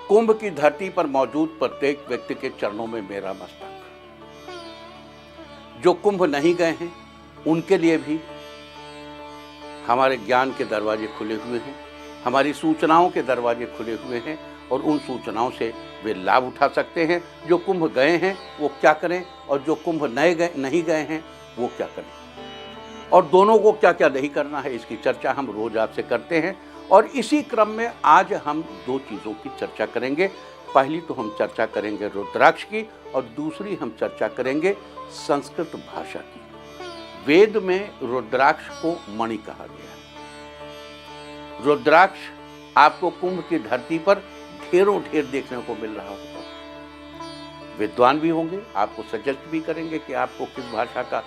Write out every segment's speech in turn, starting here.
कुंभ की धरती पर मौजूद प्रत्येक व्यक्ति के चरणों में मेरा मस्तक। जो कुंभ नहीं गए हैं उनके लिए भी हमारे ज्ञान के दरवाजे खुले हुए हैं, हमारी सूचनाओं के दरवाजे खुले हुए हैं और उन सूचनाओं से वे लाभ उठा सकते हैं। जो कुंभ गए हैं वो क्या करें और जो कुंभ नहीं गए हैं वो क्या करें, और दोनों को क्या क्या नहीं करना है, इसकी चर्चा हम रोज आपसे करते हैं। और इसी क्रम में आज हम दो चीज़ों की चर्चा करेंगे। पहली तो हम चर्चा करेंगे रुद्राक्ष की और दूसरी हम चर्चा करेंगे संस्कृत भाषा की। वेद में रुद्राक्ष को मणि कहा गया है। रुद्राक्ष आपको कुंभ की धरती पर ढेरों ढेर देखने को मिल रहा होगा। विद्वान भी होंगे, आपको सजेस्ट भी करेंगे कि आपको किस भाषा का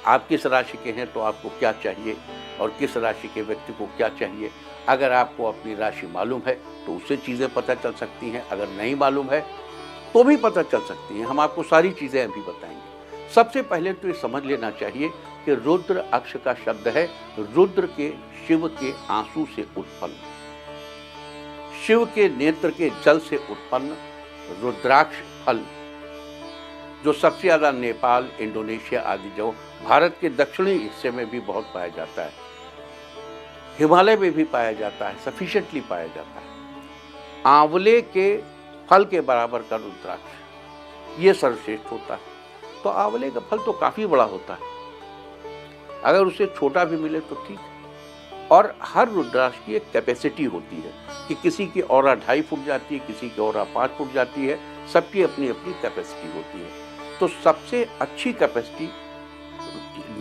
आप किस राशि के हैं तो आपको क्या चाहिए और किस राशि के व्यक्ति को क्या चाहिए। अगर आपको अपनी राशि मालूम है तो उससे चीज़ें पता चल सकती हैं, अगर नहीं मालूम है तो भी पता चल सकती हैं। हम आपको सारी चीज़ें अभी बताएंगे। सबसे पहले तो ये समझ लेना चाहिए कि रुद्र अक्ष का शब्द है रुद्र के शिव के आंसू से उत्पन्न, शिव के नेत्र के जल से उत्पन्न रुद्राक्ष फल, जो सबसे ज़्यादा नेपाल, इंडोनेशिया आदि जो भारत के दक्षिणी हिस्से में भी बहुत पाया जाता है, हिमालय में भी पाया जाता है, सफिशिएंटली पाया जाता है। आंवले के फल के बराबर का रुद्राक्ष ये सर्वश्रेष्ठ होता है। तो आंवले का फल तो काफ़ी बड़ा होता है, अगर उसे छोटा भी मिले तो ठीक है। और हर रुद्राक्ष की एक कैपेसिटी होती है कि किसी की औरा 2.5 फुट जाती है, किसी की औरा 5 फुट जाती है, सबकी अपनी अपनी कैपेसिटी होती है। तो सबसे अच्छी कैपेसिटी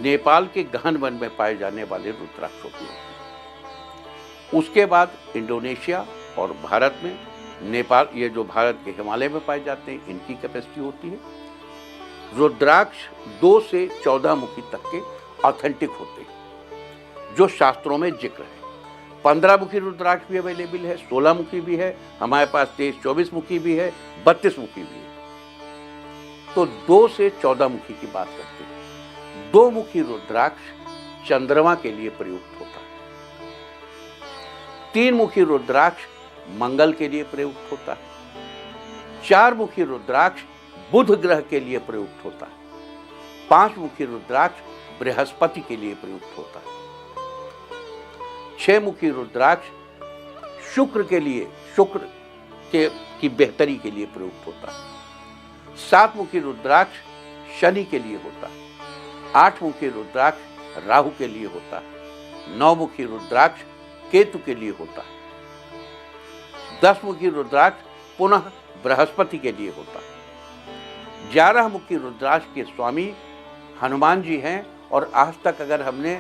नेपाल के गहन वन में पाए जाने वाले रुद्राक्ष होते हैं। उसके बाद इंडोनेशिया और भारत में, नेपाल ये जो भारत के हिमालय में पाए जाते हैं इनकी कैपेसिटी होती है। रुद्राक्ष 2 से 14 मुखी तक के ऑथेंटिक होते हैं जो शास्त्रों में जिक्र है। 15 मुखी रुद्राक्ष भी अवेलेबल है, 16 मुखी भी है, हमारे पास 23-24 मुखी भी है, 32 मुखी भी है। तो 2 से 14 मुखी की बात करते हैं। 2 मुखी रुद्राक्ष चंद्रमा के लिए प्रयुक्त होता है। 3 मुखी रुद्राक्ष मंगल के लिए प्रयुक्त होता है। 4 मुखी रुद्राक्ष बुध ग्रह के लिए प्रयुक्त होता है। 5 मुखी रुद्राक्ष बृहस्पति के लिए प्रयुक्त होता है। 6 मुखी रुद्राक्ष शुक्र की बेहतरी के लिए प्रयुक्त होता है। 7 मुखी रुद्राक्ष शनि के लिए होता है। 8 मुखी रुद्राक्ष राहु के लिए होता है। 9 मुखी रुद्राक्ष केतु के लिए होता है। 10 मुखी रुद्राक्ष पुनः बृहस्पति के लिए होता है। 11 मुखी रुद्राक्ष के स्वामी हनुमान जी हैं और आज तक अगर हमने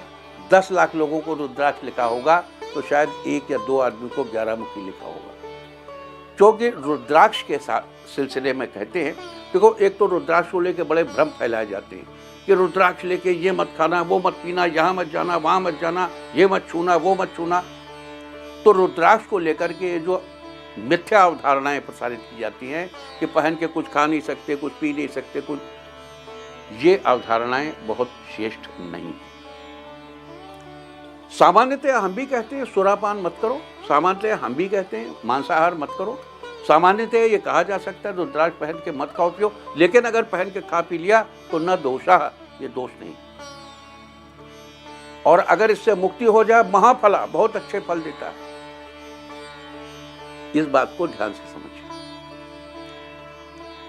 10 लाख लोगों को रुद्राक्ष लिखा होगा तो शायद 1 या 2 आदमी को 11 मुखी लिखा होगा। क्योंकि रुद्राक्ष के साथ सिलसिले में कहते हैं, देखो एक तो रुद्राक्ष को लेके बड़े भ्रम फैलाए जाते हैं कि रुद्राक्ष लेके ये मत खाना, वो मत पीना, यहाँ मत जाना, वहाँ मत जाना, ये मत छूना, वो मत छूना। तो रुद्राक्ष को लेकर के जो मिथ्या अवधारणाएं प्रसारित की जाती हैं कि पहन के कुछ खा नहीं सकते, कुछ पी नहीं सकते, कुछ, ये अवधारणाएं बहुत श्रेष्ठ नहीं। सामान्यतः हम भी कहते हैं सुरापान मत करो, सामान्यतः हम भी कहते हैं मांसाहार मत करो, सामान्यतः ये कहा जा सकता है रुद्राक्ष पहन के मत खाओ पियो, लेकिन अगर पहन के खा पी लिया तो न दोषा, ये दोष नहीं। और अगर इससे मुक्ति हो जाए महाफला, बहुत अच्छे फल देता है। इस बात को ध्यान से समझिए।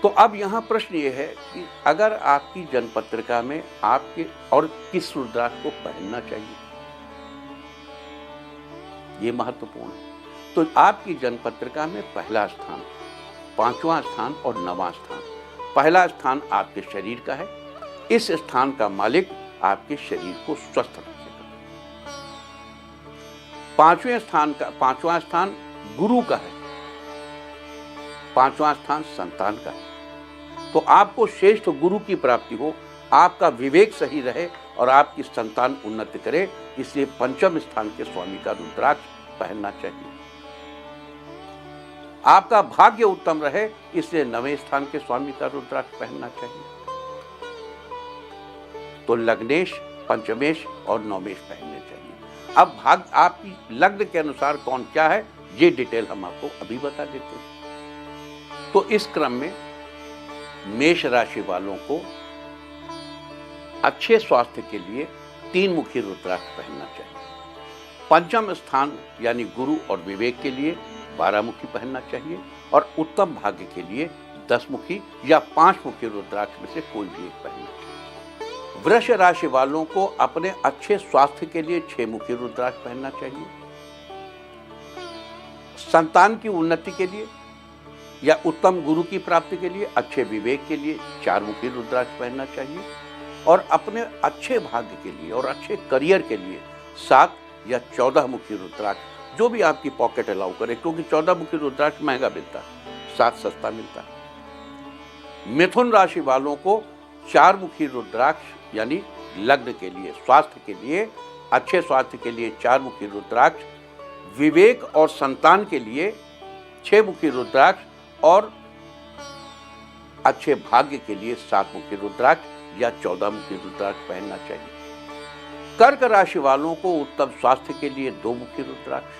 तो अब यहां प्रश्न ये है कि अगर आपकी जन्मपत्रिका में आपके और किस रुद्राक्ष को पहनना चाहिए, ये महत्वपूर्ण है। तो आपकी जन्मपत्रिका में पहला स्थान, 5वां स्थान और 9वां स्थान। पहला स्थान आपके शरीर का है, इस स्थान का मालिक आपके शरीर को स्वस्थ रखेगा। 5वां स्थान गुरु का है, 5वां स्थान संतान का है। तो आपको श्रेष्ठ गुरु की प्राप्ति हो, आपका विवेक सही रहे और आपकी संतान उन्नति करे, इसलिए 5वें स्थान के स्वामी का रुद्राक्ष पहनना चाहिए। आपका भाग्य उत्तम रहे, इसलिए 9वें स्थान के स्वामी का रुद्राक्ष पहनना चाहिए। तो लग्नेश, पंचमेश और नवमेश पहनने चाहिए। अब भाग आपकी लग्न के अनुसार कौन क्या है ये डिटेल हम आपको अभी बता देते हैं। तो इस क्रम में मेष राशि वालों को अच्छे स्वास्थ्य के लिए 3 मुखी रुद्राक्ष पहनना चाहिए। पंचम स्थान यानी गुरु और विवेक के लिए 12 मुखी पहनना चाहिए और उत्तम भाग्य के लिए 10 मुखी या 5 मुखी रुद्राक्ष में से कोई भी एक पहनना चाहिए। वृष राशि वालों को अपने अच्छे स्वास्थ्य के लिए 6 मुखी रुद्राक्ष पहनना चाहिए। संतान की उन्नति के लिए या उत्तम गुरु की प्राप्ति के लिए, अच्छे विवेक के लिए 4 मुखी रुद्राक्ष पहनना चाहिए और अपने अच्छे भाग्य के लिए और अच्छे करियर के लिए 7 या 14 मुखी रुद्राक्ष, जो भी आपकी पॉकेट अलाउ करे, क्योंकि 14 मुखी रुद्राक्ष महंगा मिलता है, 7 सस्ता मिलता है। मिथुन राशि वालों को 4 मुखी रुद्राक्ष यानी लग्न के लिए, स्वास्थ्य के लिए, अच्छे स्वास्थ्य के लिए 4 मुखी रुद्राक्ष, विवेक और संतान के लिए 6 मुखी रुद्राक्ष और अच्छे भाग्य के लिए 7 मुखी रुद्राक्ष या 14 मुखी रुद्राक्ष पहनना चाहिए। कर्क राशि वालों को उत्तम स्वास्थ्य के लिए 2 मुखी रुद्राक्ष,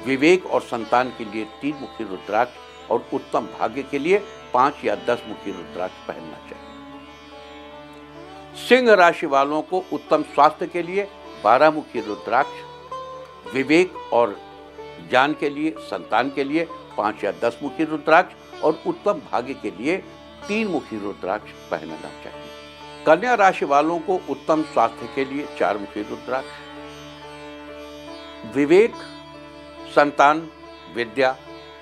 विवेक और संतान के लिए 3 मुखी रुद्राक्ष और उत्तम भाग्य के लिए 5 या 10 मुखी रुद्राक्ष पहनना चाहिए। सिंह राशि वालों को उत्तम स्वास्थ्य के लिए 12 मुखी रुद्राक्ष, विवेक और ज्ञान के लिए, संतान के लिए 5 या 10 मुखी रुद्राक्ष और उत्तम भाग्य के लिए 3 मुखी रुद्राक्ष पहनना चाहिए। कन्या राशि वालों को उत्तम स्वास्थ्य के लिए 4 मुखी रुद्राक्ष, विवेक, संतान, विद्या,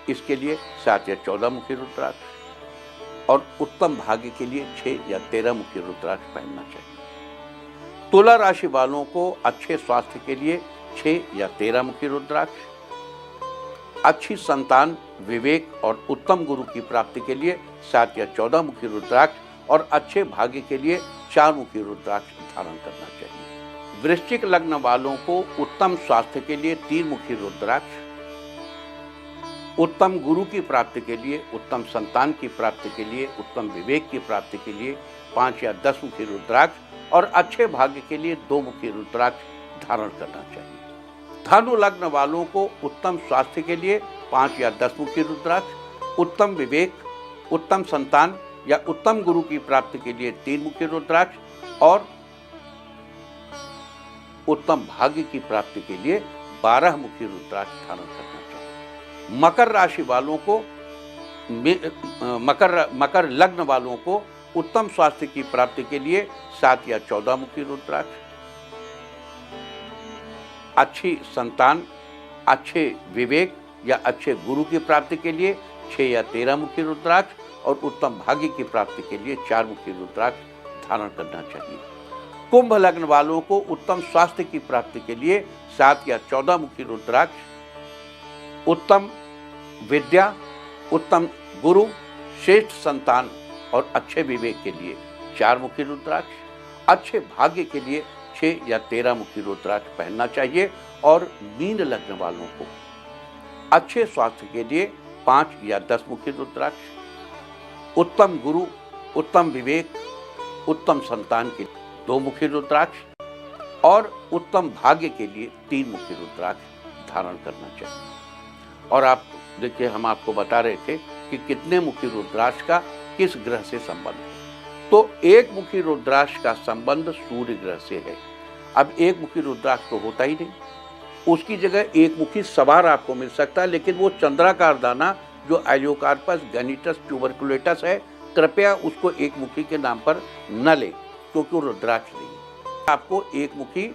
इसके लिए 7 या 14 मुखी रुद्राक्ष और उत्तम भाग्य के लिए 6 या 13 मुखी रुद्राक्ष पहनना चाहिए। तुला राशि वालों को अच्छे स्वास्थ्य के लिए 6 या 13 मुखी रुद्राक्ष, अच्छी संतान, विवेक और उत्तम गुरु की प्राप्ति के लिए 7 या 14 मुखी रुद्राक्ष और अच्छे भाग्य के लिए 4 मुखी रुद्राक्ष धारण करना चाहिए। वृश्चिक लग्न वालों को उत्तम स्वास्थ्य के लिए 3 मुखी रुद्राक्ष, उत्तम गुरु की प्राप्ति के लिए, उत्तम संतान की प्राप्ति के लिए, उत्तम विवेक की प्राप्ति के लिए 5 या 10 मुखी रुद्राक्ष और अच्छे भाग्य के लिए 2 मुखी रुद्राक्ष धारण करना चाहिए। धनु लग्न वालों को उत्तम स्वास्थ्य के लिए 5 या 10 मुखी रुद्राक्ष, उत्तम विवेक, उत्तम संतान या उत्तम गुरु की प्राप्ति के लिए 3 मुखी रुद्राक्ष और उत्तम भाग्य की प्राप्ति के लिए 12 मुखी रुद्राक्ष धारण करना चाहिए। मकर राशि वालों को मकर लग्न वालों को उत्तम स्वास्थ्य की प्राप्ति के लिए 7 या 14 मुखी रुद्राक्ष, अच्छी संतान, अच्छे विवेक या अच्छे गुरु की प्राप्ति के लिए 6 या 13 मुखी रुद्राक्ष और उत्तम भाग्य की प्राप्ति के लिए 4 मुखी रुद्राक्ष धारण करना चाहिए। कुंभ लग्न वालों को उत्तम स्वास्थ्य की प्राप्ति के लिए 7 या 14 मुखी रुद्राक्ष, उत्तम विद्या, उत्तम गुरु, श्रेष्ठ संतान और अच्छे विवेक के लिए 4 मुखी रुद्राक्ष, अच्छे भाग्य के लिए 6 या 13 मुखी रुद्राक्ष पहनना चाहिए। और मीन लग्न वालों को अच्छे स्वास्थ्य के लिए 5 या 10 मुखी रुद्राक्ष, उत्तम गुरु, उत्तम विवेक, उत्तम संतान के 2 मुखी रुद्राक्ष और उत्तम भाग्य के लिए 3 मुखी रुद्राक्ष धारण करना चाहिए। और आप देखिए, हम आपको बता रहे थे कि कितने मुखी रुद्राक्ष का किस ग्रह से संबंध है। तो 1 मुखी रुद्राक्ष का संबंध सूर्य ग्रह से है। अब 1 मुखी रुद्राक्ष तो होता ही नहीं, उसकी जगह 1 मुखी सवार आपको मिल सकता है, लेकिन वो चंद्राकार दाना जो एलियोकार्पस गैनिटस ट्यूबरकुलेटस है, कृपया उसको 1 मुखी के नाम पर न ले, क्योंकि वो रुद्राक्ष नहीं है। आपको 1 मुखी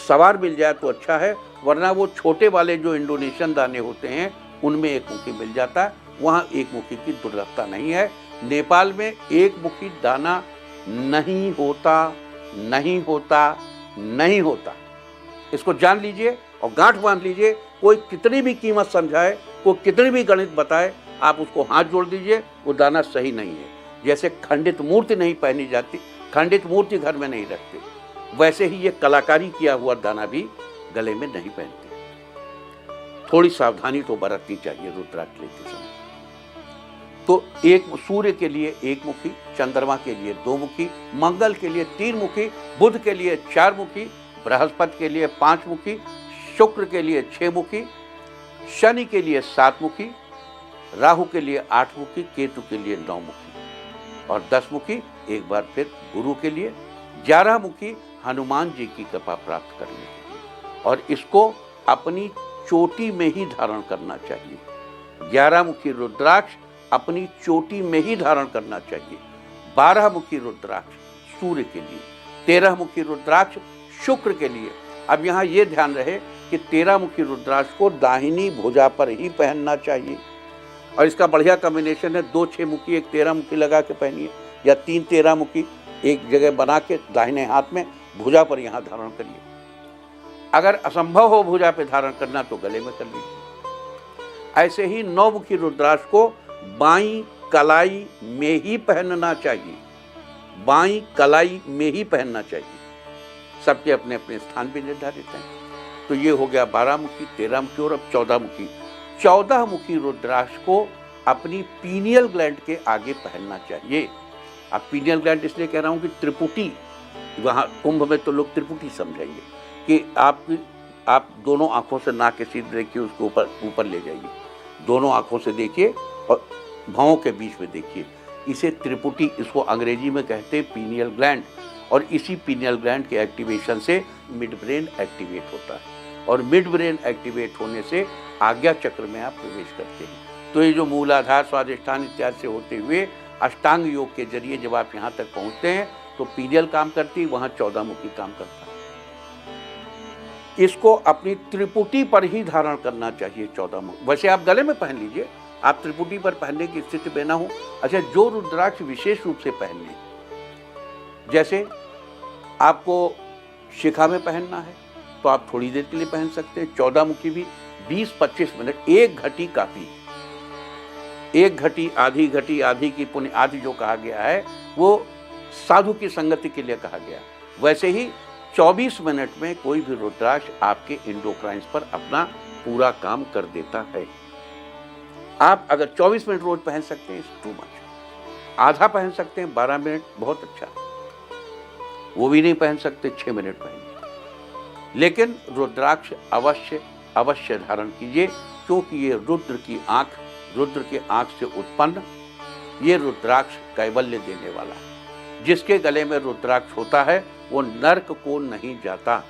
सवार मिल जाए तो अच्छा है, वरना वो छोटे वाले जो इंडोनेशियन दाने होते हैं उनमें 1 मुखी मिल जाता है, वहाँ 1 मुखी की दुर्लभता नहीं है। नेपाल में 1 मुखी दाना नहीं होता, नहीं होता, नहीं होता। इसको जान लीजिए और गांठ बांध लीजिए। कोई कितनी भी कीमत समझाए, कोई कितनी भी गणित बताए, आप उसको हाथ जोड़ दीजिए, वो दाना सही नहीं है। जैसे खंडित मूर्ति नहीं पहनी जाती, खंडित मूर्ति घर में नहीं रखते, वैसे ही ये कलाकारी किया हुआ दाना भी गले में नहीं पहनते। थोड़ी सावधानी तो बरतनी चाहिए रुद्राक्ष लेते समय। तो 1 सूर्य के लिए 1 मुखी, चंद्रमा के लिए 2 मुखी, मंगल के लिए 3 मुखी, बुध के लिए 4 मुखी, बृहस्पति के लिए 5 मुखी, शुक्र के लिए 6 मुखी, शनि के लिए 7 मुखी, राहु के लिए 8 मुखी, केतु के लिए 9 मुखी और 10 मुखी एक बार फिर गुरु के लिए, 11 मुखी हनुमान जी की कृपा प्राप्त करने के लिए और इसको अपनी चोटी में ही धारण करना चाहिए। 11 मुखी रुद्राक्ष अपनी चोटी में ही धारण करना चाहिए। 12 मुखी रुद्राक्ष सूर्य के लिए, 13 मुखी रुद्राक्ष शुक्र के लिए। अब यहाँ ये ध्यान रहे कि 13 मुखी रुद्राक्ष को दाहिनी भुजा पर ही पहनना चाहिए और इसका बढ़िया कॉम्बिनेशन है 2 6 मुखी, एक 13 मुखी लगा के पहनिए या 3 13 मुखी एक जगह बना के दाहिने हाथ में भुजा पर यहाँ धारण करिए। अगर असंभव हो भुजा पे धारण करना तो गले में कर लीजिए। ऐसे ही 9 मुखी रुद्राक्ष को बाईं कलाई में ही पहनना चाहिए, बाईं कलाई में ही पहनना चाहिए। सबके अपने अपने स्थान भी निर्धारित हैं। तो ये हो गया 12 मुखी, 13 मुखी और अब 14 मुखी। 14 मुखी रुद्राक्ष को अपनी पीनियल ग्लैंड के आगे पहनना चाहिए। अब पीनियल ग्लैंड इसलिए कह रहा हूँ कि त्रिपुटी, वहाँ कुंभ में तो लोग त्रिपुटी समझेंगे कि आप दोनों आंखों से नाक के सीधे देखिए, उसको ऊपर ले जाइए, दोनों आंखों से देखिए और भौं के बीच में देखिए। इसे त्रिपुटी, इसको अंग्रेजी में कहते हैं पीनियल ग्लैंड और इसी पीनियल ग्लैंड के एक्टिवेशन से मिड ब्रेन एक्टिवेट होता है और मिड ब्रेन एक्टिवेट होने से आज्ञा चक्र में आप प्रवेश करते हैं। तो ये जो मूलाधार, स्वादिष्ठान इत्यादि से होते हुए अष्टांग योग के जरिए जब आप यहाँ तक पहुँचते हैं तो पीनियल काम करती, वहाँ 14 मुखी काम करता है। इसको अपनी त्रिपुटी पर ही धारण करना चाहिए 14 मुखी। वैसे आप गले में पहन लीजिए, आप त्रिपुटी पर पहनने की स्थिति में ना हो। अच्छा, जो रुद्राक्ष विशेष रूप से पहनने, जैसे आपको शिखा में पहनना है तो आप थोड़ी देर के लिए पहन सकते हैं। 14 मुखी भी 20-25 मिनट, एक घटी काफी। एक घटी, आधी की पुण्य, आधी जो कहा गया है वो साधु की संगति के लिए कहा गया। वैसे ही 24 मिनट में कोई भी रुद्राक्ष आपके एंडोक्राइन्स पर अपना पूरा काम कर देता है। आप अगर 24 मिनट रोज पहन सकते हैं, टू मच। आधा पहन सकते हैं 12 मिनट, बहुत अच्छा। वो भी नहीं पहन सकते 6 मिनट पहनिए। लेकिन रुद्राक्ष अवश्य धारण कीजिए, क्योंकि ये रुद्र की आंख से उत्पन्न ये रुद्राक्ष कैवल्य देने वाला है। जिसके गले में रुद्राक्ष होता है वो नरक को नहीं जाता।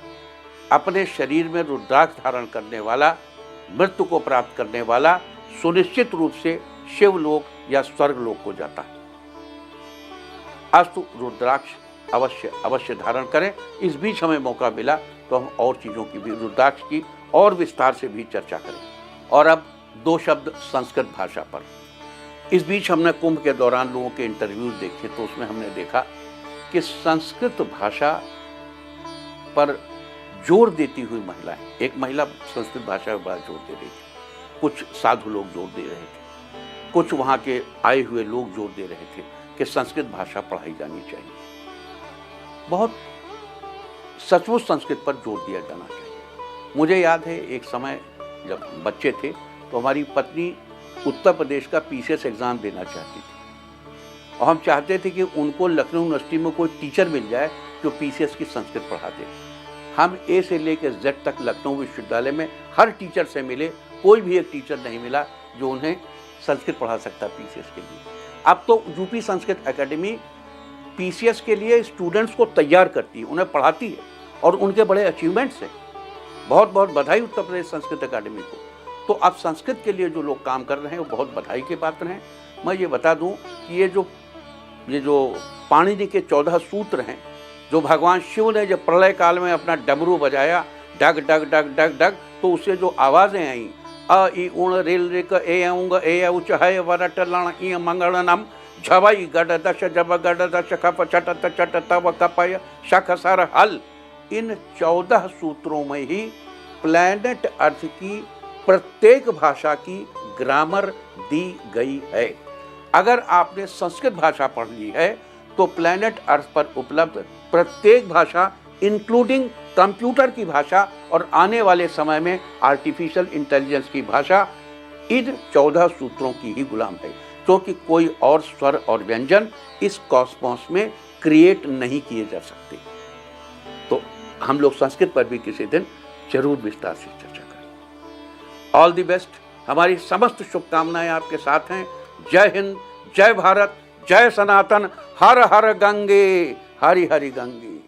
अपने शरीर में रुद्राक्ष धारण करने वाला मृत्यु को प्राप्त करने वाला सुनिश्चित रूप से शिवलोक या स्वर्गलोक को जाता है। अस्तु, रुद्राक्ष अवश्य धारण करें। इस बीच हमें मौका मिला तो हम और चीज़ों की भी, रुद्राक्ष की और विस्तार से भी चर्चा करें। और अब 2 शब्द संस्कृत भाषा पर। इस बीच हमने कुंभ के दौरान लोगों के इंटरव्यूज देखे तो उसमें हमने देखा कि संस्कृत भाषा पर जोर देती हुई महिलाएं, एक महिला संस्कृत भाषा पर बड़ा जोर दे रही थी, कुछ साधु लोग जोर दे रहे थे, कुछ वहाँ के आए हुए लोग जोर दे रहे थे कि संस्कृत भाषा पढ़ाई जानी चाहिए। बहुत सचमुच संस्कृत पर जोर दिया जाना चाहिए। मुझे याद है एक समय जब हम बच्चे थे तो हमारी पत्नी उत्तर प्रदेश का पीसीएस एग्ज़ाम देना चाहती थी और हम चाहते थे कि उनको लखनऊ यूनिवर्सिटी में कोई टीचर मिल जाए जो पीसीएस की संस्कृत पढ़ा दे। हम ए से लेकर जेड तक लखनऊ विश्वविद्यालय में हर टीचर से मिले, कोई भी एक टीचर नहीं मिला जो उन्हें संस्कृत पढ़ा सकता पीसीएस के लिए। अब तो यूपी संस्कृत एकेडमी पीसीएस के लिए स्टूडेंट्स को तैयार करती है, उन्हें पढ़ाती है और उनके बड़े अचीवमेंट्स हैं। बहुत बहुत बधाई उत्तर प्रदेश संस्कृत अकादमी को। तो अब संस्कृत के लिए जो लोग काम कर रहे हैं वो बहुत बधाई के पात्र हैं। मैं ये बता दूं कि ये जो पाणिनि के 14 सूत्र हैं, जो भगवान शिव ने जब प्रलय काल में अपना डमरू बजाया, डग डग डग डग डग, तो उससे जो आवाज़ें आई, अ ई उण रेल रिक ए उंग ए उच है वरट लण ई मंगलनम झवई गड दश जब गड दश खप छट चट तव कपय शख सर हल, इन 14 सूत्रों में ही प्लैनेट अर्थ की प्रत्येक भाषा की ग्रामर दी गई है। अगर आपने संस्कृत भाषा पढ़ ली है तो प्लैनेट अर्थ पर उपलब्ध प्रत्येक भाषा, इंक्लूडिंग कंप्यूटर की भाषा और आने वाले समय में आर्टिफिशियल इंटेलिजेंस की भाषा, इन 14 सूत्रों की ही गुलाम है, क्योंकि कोई और स्वर और व्यंजन इस कॉस्मोस में क्रिएट नहीं किए जा सकते। तो हम लोग संस्कृत पर भी किसी दिन जरूर विस्तार से चर्चा करें। All the best. हमारी समस्त शुभकामनाएं आपके साथ हैं। जय हिंद, जय भारत, जय सनातन, हर हर गंगे, हरि हरि गंगे।